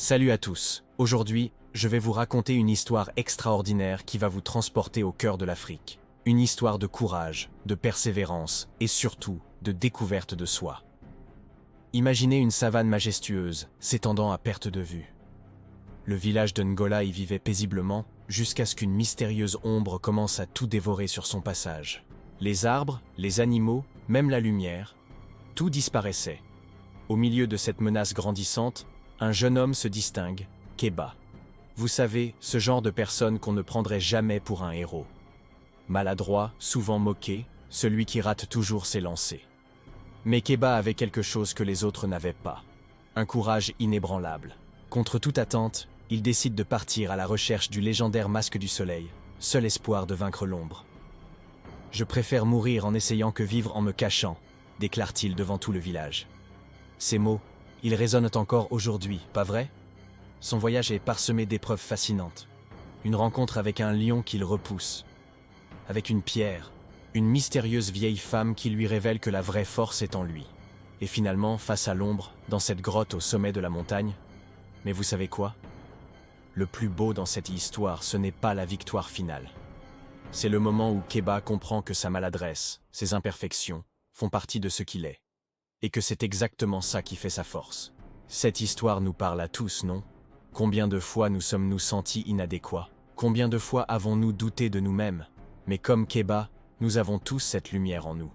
Salut à tous. Aujourd'hui, je vais vous raconter une histoire extraordinaire qui va vous transporter au cœur de l'Afrique. Une histoire de courage, de persévérance et surtout de découverte de soi. Imaginez une savane majestueuse, s'étendant à perte de vue. Le village de Ngola y vivait paisiblement, jusqu'à ce qu'une mystérieuse ombre commence à tout dévorer sur son passage. Les arbres, les animaux, même la lumière, tout disparaissait. Au milieu de cette menace grandissante, un jeune homme se distingue, Keba. Vous savez, ce genre de personne qu'on ne prendrait jamais pour un héros. Maladroit, souvent moqué, celui qui rate toujours ses lancers. Mais Keba avait quelque chose que les autres n'avaient pas. Un courage inébranlable. Contre toute attente, il décide de partir à la recherche du légendaire masque du soleil, seul espoir de vaincre l'ombre. « Je préfère mourir en essayant que vivre en me cachant », déclare-t-il devant tout le village. Ces mots, ils résonnent encore aujourd'hui, pas vrai? Son voyage est parsemé d'épreuves fascinantes. Une rencontre avec un lion qu'il repousse. Avec une pierre, une mystérieuse vieille femme qui lui révèle que la vraie force est en lui. Et finalement, face à l'ombre, dans cette grotte au sommet de la montagne. Mais vous savez quoi? Le plus beau dans cette histoire, ce n'est pas la victoire finale. C'est le moment où Keba comprend que sa maladresse, ses imperfections, font partie de ce qu'il est. Et que c'est exactement ça qui fait sa force. Cette histoire nous parle à tous, non? Combien de fois nous sommes-nous sentis inadéquats? Combien de fois avons-nous douté de nous-mêmes? Mais comme Keba, nous avons tous cette lumière en nous.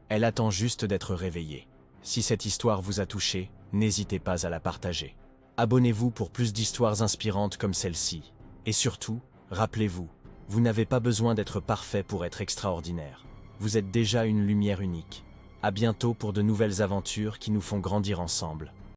Elle attend juste d'être réveillée. Si cette histoire vous a touché, n'hésitez pas à la partager. Abonnez-vous pour plus d'histoires inspirantes comme celle-ci. Et surtout, rappelez-vous, vous n'avez pas besoin d'être parfait pour être extraordinaire. Vous êtes déjà une lumière unique. À bientôt pour de nouvelles aventures qui nous font grandir ensemble.